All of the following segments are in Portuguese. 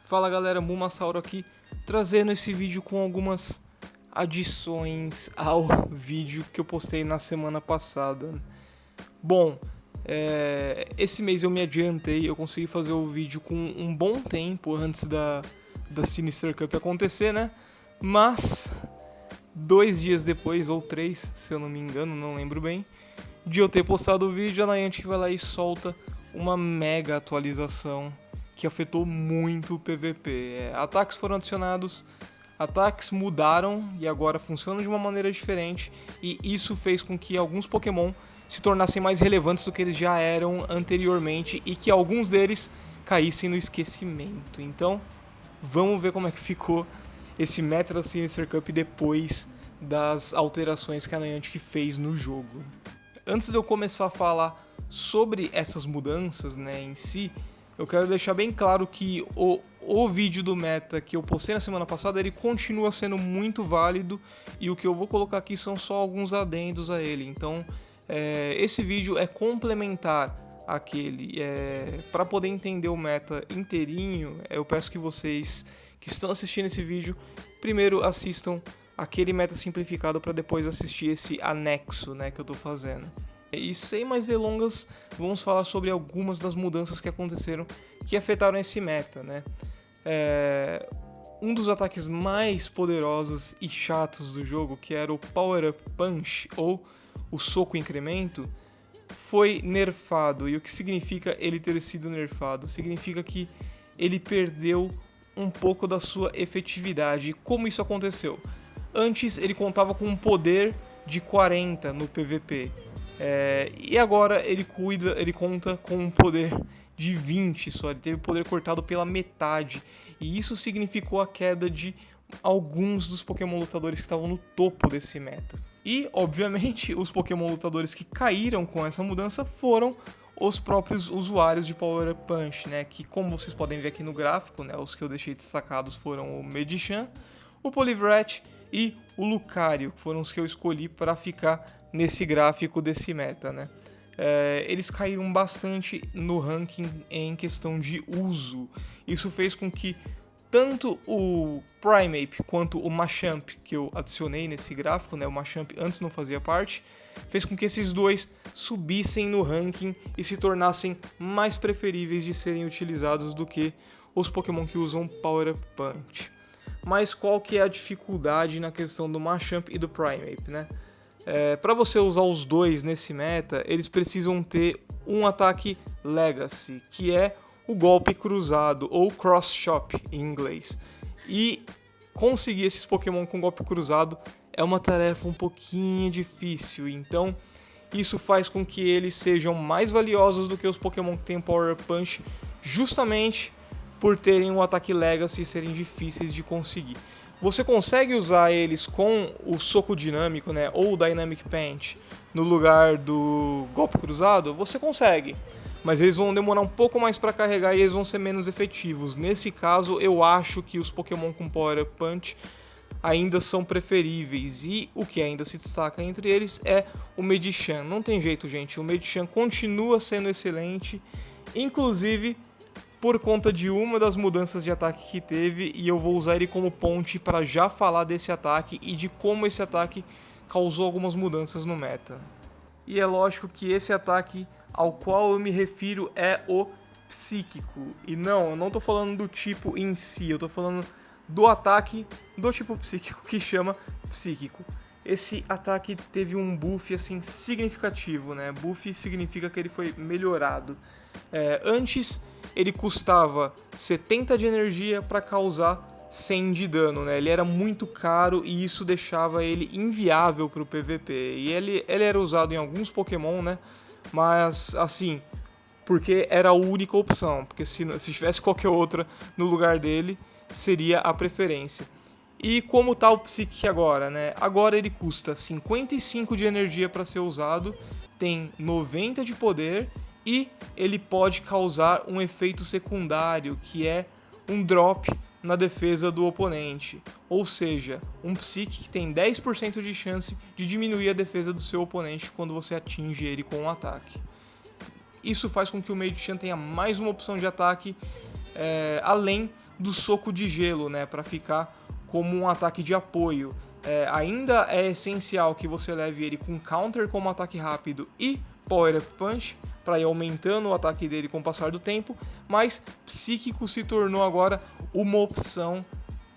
Fala galera, Mumasauro aqui, trazendo esse vídeo com algumas adições ao vídeo que eu postei na semana passada. Bom, esse mês eu me adiantei, eu consegui fazer o vídeo com um bom tempo antes da Sinister Cup acontecer, né? Mas 2 dias depois, ou 3, se eu não me engano, não lembro bem, de eu ter postado o vídeo, a Niantic vai lá e solta uma mega atualização que afetou muito o PVP. Ataques foram adicionados, ataques mudaram e agora funcionam de uma maneira diferente, e isso fez com que alguns Pokémon se tornassem mais relevantes do que eles já eram anteriormente e que alguns deles caíssem no esquecimento. Então, vamos ver como é que ficou esse Metro Sinister Cup depois das alterações que a Niantic fez no jogo. Antes de eu começar a falar sobre essas mudanças, né, em si, eu quero deixar bem claro que o vídeo do meta que eu postei na semana passada, ele continua sendo muito válido, e o que eu vou colocar aqui são só alguns adendos a ele. Então, esse vídeo é complementar àquele. Para poder entender o meta inteirinho, eu peço que vocês que estão assistindo esse vídeo, primeiro assistam aquele meta simplificado para depois assistir esse anexo, né, que eu estou fazendo. E sem mais delongas, vamos falar sobre algumas das mudanças que aconteceram que afetaram esse meta, né? Um dos ataques mais poderosos e chatos do jogo, que era o Power Up Punch, ou o soco incremento, foi nerfado. E o que significa ele ter sido nerfado? Significa que ele perdeu um pouco da sua efetividade. Como isso aconteceu? Antes ele contava com um poder de 40 no PVP. E agora ele conta com um poder de 20 só, ele teve o poder cortado pela metade, e isso significou a queda de alguns dos Pokémon lutadores que estavam no topo desse meta. E, obviamente, os Pokémon lutadores que caíram com essa mudança foram os próprios usuários de Power Up Punch, né? Que, como vocês podem ver aqui no gráfico, né, os que eu deixei destacados foram o Medicham, o Poliwrath e o Lucario, que foram os que eu escolhi para ficar nesse gráfico desse meta, né? Eles caíram bastante no ranking em questão de uso. Isso fez com que tanto o Primeape quanto o Machamp, que eu adicionei nesse gráfico, né? O Machamp antes não fazia parte, fez com que esses dois subissem no ranking e se tornassem mais preferíveis de serem utilizados do que os Pokémon que usam Power Up Punch. Mas qual que é a dificuldade na questão do Machamp e do Primeape, né? Para você usar os dois nesse meta, eles precisam ter um ataque Legacy, que é o golpe cruzado, ou Cross Chop em inglês. E conseguir esses Pokémon com golpe cruzado é uma tarefa um pouquinho difícil, então isso faz com que eles sejam mais valiosos do que os Pokémon que têm Power Up Punch, justamente por terem um ataque Legacy e serem difíceis de conseguir. Você consegue usar eles com o soco dinâmico, né, ou o Dynamic Punch no lugar do golpe cruzado? Você consegue, mas eles vão demorar um pouco mais para carregar e eles vão ser menos efetivos. Nesse caso, eu acho que os Pokémon com Power Up Punch ainda são preferíveis, e o que ainda se destaca entre eles é o Medicham. Não tem jeito, gente, o Medicham continua sendo excelente, inclusive por conta de uma das mudanças de ataque que teve, e eu vou usar ele como ponte para já falar desse ataque e de como esse ataque causou algumas mudanças no meta. E é lógico que esse ataque ao qual eu me refiro é o Psíquico. E não, eu não estou falando do tipo em si, eu estou falando do ataque do tipo Psíquico, que chama Psíquico. Esse ataque teve um buff assim significativo, né? Buff significa que ele foi melhorado. Antes ele custava 70 de energia para causar 100 de dano, né? Ele era muito caro e isso deixava ele inviável para o PVP. E ele era usado em alguns Pokémon, né? Mas assim, porque era a única opção, porque se tivesse qualquer outra no lugar dele, seria a preferência. E como tá o Psychic agora, né? Agora ele custa 55 de energia para ser usado, tem 90 de poder e ele pode causar um efeito secundário, que é um drop na defesa do oponente. Ou seja, um Psychic tem 10% de chance de diminuir a defesa do seu oponente quando você atinge ele com um ataque. Isso faz com que o Medicham tenha mais uma opção de ataque, além do soco de gelo, né, para ficar como um ataque de apoio. Ainda é essencial que você leve ele com counter como ataque rápido e Power Up Punch, para ir aumentando o ataque dele com o passar do tempo, mas Psíquico se tornou agora uma opção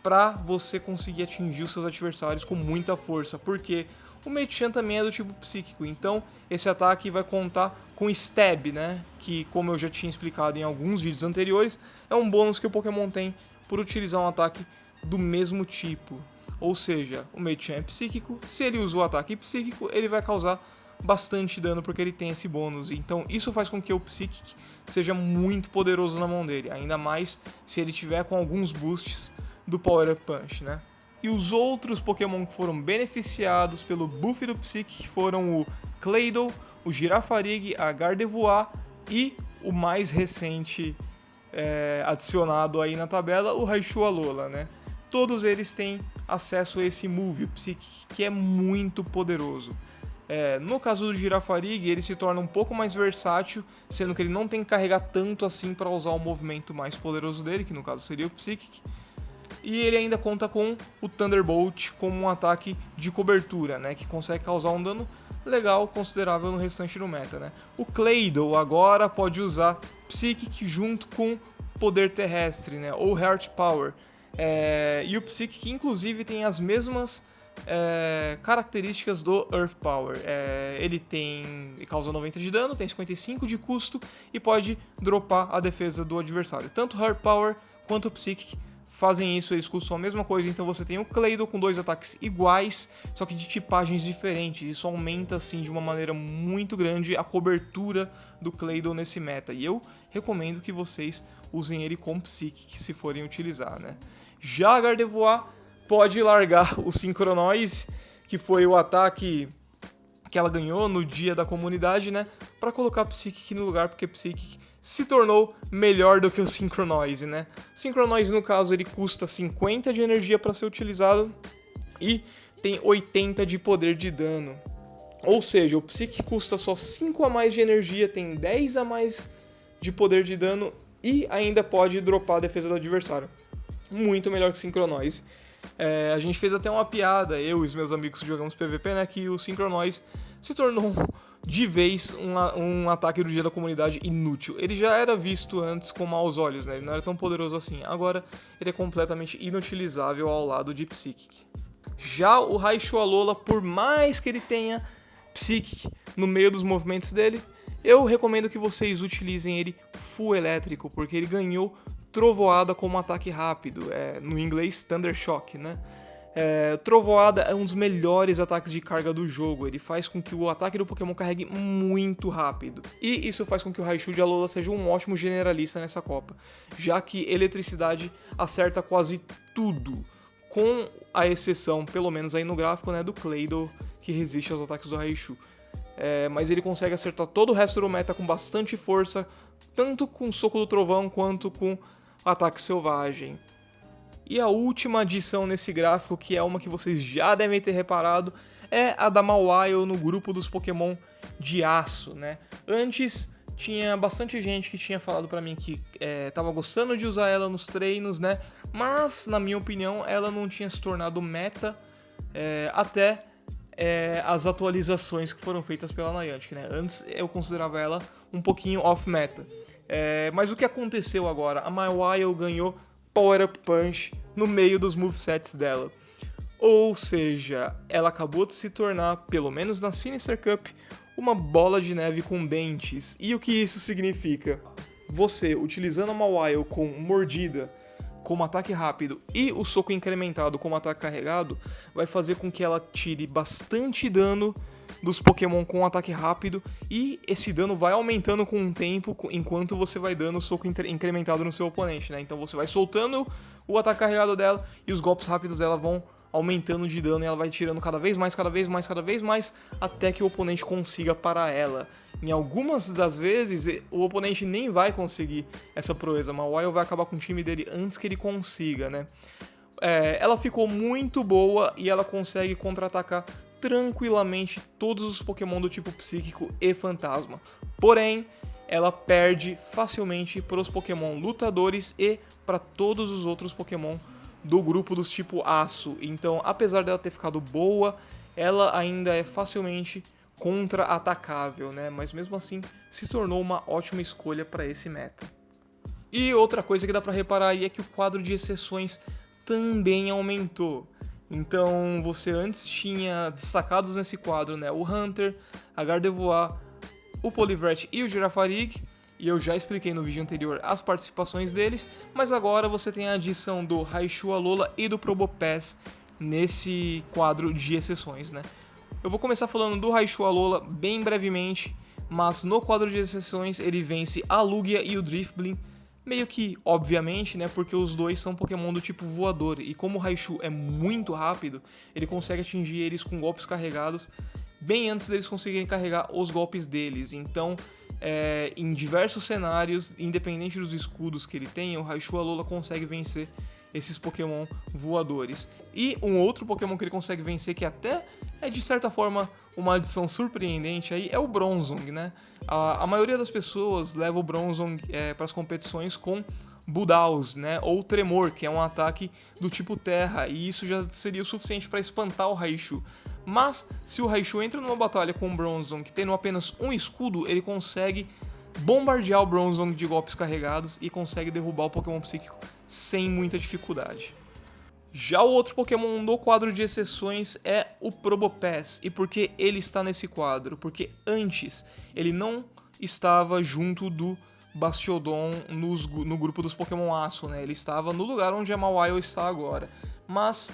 para você conseguir atingir os seus adversários com muita força, porque o Mei-Chan também é do tipo Psíquico, então esse ataque vai contar com Stab, né? Que, como eu já tinha explicado em alguns vídeos anteriores, é um bônus que o Pokémon tem por utilizar um ataque do mesmo tipo. Ou seja, o Mei-Chan é Psíquico, se ele usa o ataque Psíquico, ele vai causar bastante dano porque ele tem esse bônus. Então isso faz com que o Psychic seja muito poderoso na mão dele, ainda mais se ele tiver com alguns boosts do Power Up Punch, né? E os outros Pokémon que foram beneficiados pelo buff do Psychic foram o Claydol, o Girafarig, a Gardevoir e o mais recente adicionado aí na tabela, o Raichu Alola, né? Todos eles têm acesso a esse move, o Psychic, que é muito poderoso. No caso do Girafarig, ele se torna um pouco mais versátil, sendo que ele não tem que carregar tanto assim para usar o movimento mais poderoso dele, que no caso seria o Psychic. E ele ainda conta com o Thunderbolt como um ataque de cobertura, né, que consegue causar um dano legal, considerável no restante do meta, né. O Claydol agora pode usar Psychic junto com Poder Terrestre, né, ou Heart Power. E o Psychic, inclusive, tem as mesmas características do Earth Power. Ele causa 90 de dano, tem 55 de custo e pode dropar a defesa do adversário. Tanto o Earth Power quanto o Psychic fazem isso, eles custam a mesma coisa. Então você tem o Claydol com 2 ataques iguais, só que de tipagens diferentes. Isso aumenta assim de uma maneira muito grande a cobertura do Claydol nesse meta. E eu recomendo que vocês usem ele com Psychic se forem utilizar, né? Já a Gardevoir pode largar o Synchronoise, que foi o ataque que ela ganhou no dia da comunidade, né? Pra colocar Psychic no lugar, porque Psychic se tornou melhor do que o Synchronoise, né? Synchronoise, no caso, ele custa 50 de energia para ser utilizado e tem 80 de poder de dano. Ou seja, o Psychic custa só 5 a mais de energia, tem 10 a mais de poder de dano e ainda pode dropar a defesa do adversário. Muito melhor que o Synchronoise. A gente fez até uma piada, eu e os meus amigos que jogamos PVP, né, que o Synchronoise se tornou de vez um ataque do dia da comunidade inútil. Ele já era visto antes com maus olhos, né, ele não era tão poderoso assim. Agora ele é completamente inutilizável ao lado de Psychic. Já o Raichu Alola, por mais que ele tenha Psychic no meio dos movimentos dele, eu recomendo que vocês utilizem ele full elétrico, porque ele ganhou Trovoada como ataque rápido, no inglês Thunder Shock, né? Trovoada é um dos melhores ataques de carga do jogo, ele faz com que o ataque do Pokémon carregue muito rápido. E isso faz com que o Raichu de Alola seja um ótimo generalista nessa Copa, já que eletricidade acerta quase tudo, com a exceção, pelo menos aí no gráfico, né, do Claydol, que resiste aos ataques do Raichu. Mas ele consegue acertar todo o resto do meta com bastante força, tanto com o Soco do Trovão quanto com Ataque Selvagem. E a última adição nesse gráfico, que é uma que vocês já devem ter reparado, é a da Mawile no grupo dos Pokémon de aço, né? Antes tinha bastante gente que tinha falado pra mim que tava gostando de usar ela nos treinos, né? Mas, na minha opinião, ela não tinha se tornado meta até as atualizações que foram feitas pela Niantic, né? Antes eu considerava ela um pouquinho off-meta. Mas o que aconteceu agora? A Mawile ganhou Power Up Punch no meio dos movesets dela. Ou seja, ela acabou de se tornar, pelo menos na Sinister Cup, uma bola de neve com dentes. E o que isso significa? Você, utilizando a Mawile com mordida como ataque rápido e o soco incrementado como ataque carregado, vai fazer com que ela tire bastante dano dos Pokémon com ataque rápido, e esse dano vai aumentando com o tempo enquanto você vai dando o soco incrementado no seu oponente, né? Então você vai soltando o ataque carregado dela e os golpes rápidos dela vão aumentando de dano e ela vai tirando cada vez mais, até que o oponente consiga parar ela. Em algumas das vezes, o oponente nem vai conseguir essa proeza, mas o Mawile vai acabar com o time dele antes que ele consiga, né? Ela ficou muito boa e ela consegue contra-atacar tranquilamente todos os Pokémon do tipo Psíquico e Fantasma. Porém, ela perde facilmente para os Pokémon lutadores e para todos os outros Pokémon do grupo dos tipo Aço. Então, apesar dela ter ficado boa, ela ainda é facilmente contra-atacável, né? Mas mesmo assim, se tornou uma ótima escolha para esse meta. E outra coisa que dá para reparar aí é que o quadro de exceções também aumentou. Então, você antes tinha destacados nesse quadro, né? O Hunter, a Gardevoir, o Poliwrath e o Girafarig, e eu já expliquei no vídeo anterior as participações deles, mas agora você tem a adição do Raichu, Alola e do Probopass nesse quadro de exceções, né? Eu vou começar falando do Raichu, Alola bem brevemente, mas no quadro de exceções ele vence a Lugia e o Drifblim, meio que obviamente, né, porque os dois são Pokémon do tipo voador, e como o Raichu é muito rápido, ele consegue atingir eles com golpes carregados bem antes deles conseguirem carregar os golpes deles. Então, em diversos cenários, independente dos escudos que ele tem, o Raichu, Alola consegue vencer esses Pokémon voadores. E um outro Pokémon que ele consegue vencer, que até é de certa forma uma adição surpreendente aí, é o Bronzong, né? A maioria das pessoas leva o Bronzong para as competições com Bulldoze, né? Ou Tremor, que é um ataque do tipo terra, e isso já seria o suficiente para espantar o Raichu. Mas, se o Raichu entra numa batalha com o Bronzong tendo apenas um escudo, ele consegue bombardear o Bronzong de golpes carregados e consegue derrubar o Pokémon Psíquico sem muita dificuldade. Já o outro Pokémon no quadro de exceções é o Probopass. E por que ele está nesse quadro? Porque antes ele não estava junto do Bastiodon no grupo dos Pokémon Aço, né? Ele estava no lugar onde a Mawile está agora. Mas,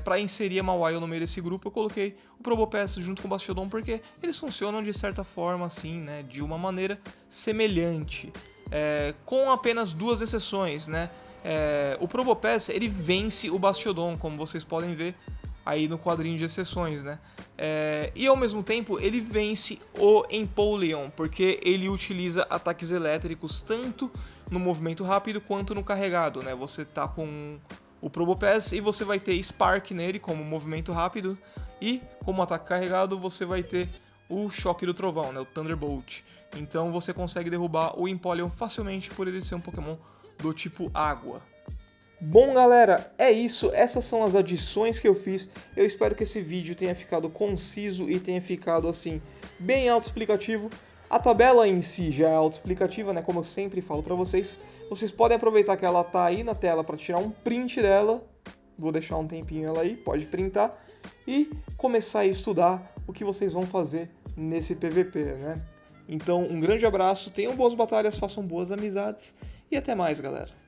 para inserir a Mawile no meio desse grupo, eu coloquei o Probopass junto com o Bastiodon porque eles funcionam de certa forma assim, né? De uma maneira semelhante. Com apenas duas exceções, né? O Probopass, ele vence o Bastiodon, como vocês podem ver aí no quadrinho de exceções, né? E ao mesmo tempo ele vence o Empoleon, porque ele utiliza ataques elétricos tanto no movimento rápido quanto no carregado, né? Você tá com o Probopass e você vai ter Spark nele como movimento rápido, e como ataque carregado você vai ter o Choque do Trovão, né? O Thunderbolt. Então você consegue derrubar o Empoleon facilmente por ele ser um Pokémon do tipo água. Bom, galera, é isso. Essas são as adições que eu fiz. Eu espero que esse vídeo tenha ficado conciso e tenha ficado, assim, bem autoexplicativo. A tabela em si já é autoexplicativa, né? Como eu sempre falo pra vocês. Vocês podem aproveitar que ela tá aí na tela para tirar um print dela. Vou deixar um tempinho ela aí, pode printar. E começar a estudar o que vocês vão fazer nesse PVP, né? Então, um grande abraço, tenham boas batalhas, façam boas amizades. E até mais, galera.